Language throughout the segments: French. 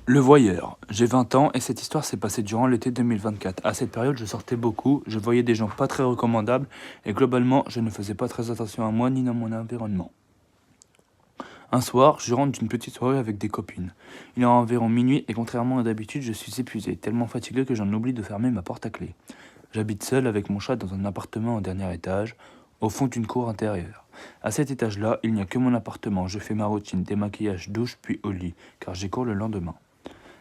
Le voyeur. J'ai 20 ans et cette histoire s'est passée durant l'été 2024. À cette période, je sortais beaucoup, je voyais des gens pas très recommandables et globalement, je ne faisais pas très attention à moi ni dans mon environnement. Un soir, je rentre d'une petite soirée avec des copines. Il est environ minuit et contrairement à d'habitude, je suis épuisé, tellement fatigué que j'en oublie de fermer ma porte à clé. J'habite seul avec mon chat dans un appartement au dernier étage, au fond d'une cour intérieure. À cet étage-là, il n'y a que mon appartement. Je fais ma routine, démaquillage, douche puis au lit, car j'ai cours le lendemain.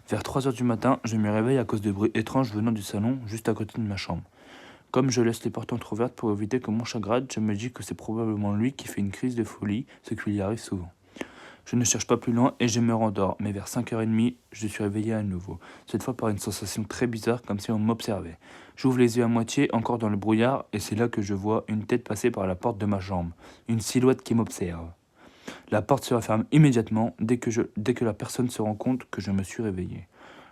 Vers 3 heures du matin, je me réveille à cause de bruits étranges venant du salon, juste à côté de ma chambre. Comme je laisse les portes entrouvertes pour éviter que mon chat gratte, je me dis que c'est probablement lui qui fait une crise de folie, ce qui lui arrive souvent. Je ne cherche pas plus loin et je me rendors, mais vers 5h30, je suis réveillé à nouveau. Cette fois par une sensation très bizarre, comme si on m'observait. J'ouvre les yeux à moitié, encore dans le brouillard, et c'est là que je vois une tête passer par la porte de ma chambre. Une silhouette qui m'observe. La porte se referme immédiatement dès que la personne se rend compte que je me suis réveillé.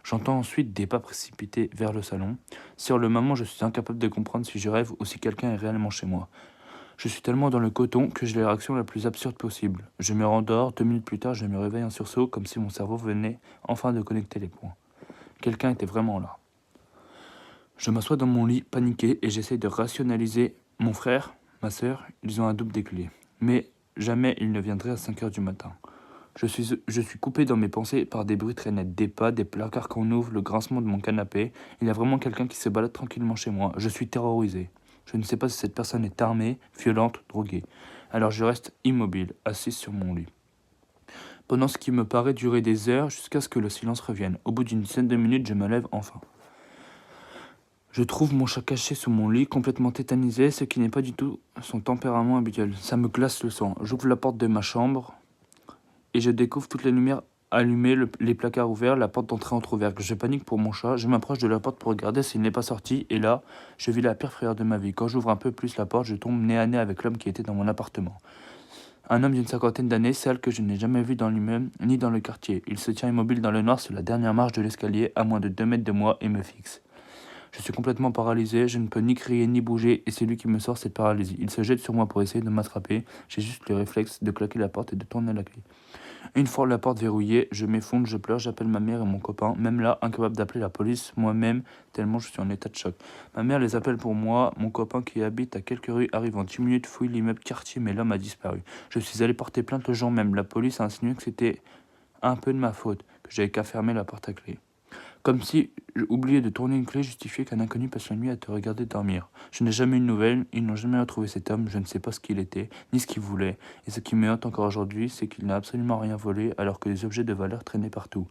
J'entends ensuite des pas précipités vers le salon. Sur le moment, je suis incapable de comprendre si je rêve ou si quelqu'un est réellement chez moi. Je suis tellement dans le coton que j'ai la réaction la plus absurde possible. Je me rendors, 2 minutes plus tard, je me réveille en sursaut comme si mon cerveau venait enfin de connecter les points. Quelqu'un était vraiment là. Je m'assois dans mon lit, paniqué, et j'essaye de rationaliser. Mon frère, ma sœur, ils ont un double des clés. Mais jamais ils ne viendraient à 5 heures du matin. Je suis coupé dans mes pensées par des bruits très nets, des pas, des placards qu'on ouvre, le grincement de mon canapé. Il y a vraiment quelqu'un qui se balade tranquillement chez moi. Je suis terrorisé. Je ne sais pas si cette personne est armée, violente, droguée. Alors je reste immobile, assis sur mon lit. Pendant ce qui me paraît durer des heures jusqu'à ce que le silence revienne. Au bout d'une dizaine de minutes, je me lève enfin. Je trouve mon chat caché sous mon lit, complètement tétanisé, ce qui n'est pas du tout son tempérament habituel. Ça me glace le sang. J'ouvre la porte de ma chambre et je découvre toutes les lumières allumées, les placards ouverts, la porte d'entrée entrouverte. Je panique pour mon chat, je m'approche de la porte pour regarder s'il n'est pas sorti, et là, je vis la pire frayeur de ma vie. Quand j'ouvre un peu plus la porte, je tombe nez à nez avec l'homme qui était dans mon appartement. Un homme d'une cinquantaine d'années, celle que je n'ai jamais vu dans l'immeuble ni dans le quartier. Il se tient immobile dans le noir sur la dernière marche de l'escalier, à moins de 2 mètres de moi, et me fixe. Je suis complètement paralysé, je ne peux ni crier ni bouger, et c'est lui qui me sort cette paralysie. Il se jette sur moi pour essayer de m'attraper. J'ai juste le réflexe de claquer la porte et de tourner la clé. Une fois la porte verrouillée, je m'effondre, je pleure, j'appelle ma mère et mon copain. Même là, incapable d'appeler la police moi-même, tellement je suis en état de choc. Ma mère les appelle pour moi, mon copain qui habite à quelques rues arrive en 10 minutes, fouille l'immeuble quartier, mais l'homme a disparu. Je suis allé porter plainte le jour même. La police a insinué que c'était un peu de ma faute, que j'avais qu'à fermer la porte à clé. Comme si oublier de tourner une clé justifiait qu'un inconnu passe la nuit à te regarder dormir. Je n'ai jamais eu de nouvelles, ils n'ont jamais retrouvé cet homme, je ne sais pas ce qu'il était, ni ce qu'il voulait. Et ce qui me hante encore aujourd'hui, c'est qu'il n'a absolument rien volé alors que les objets de valeur traînaient partout.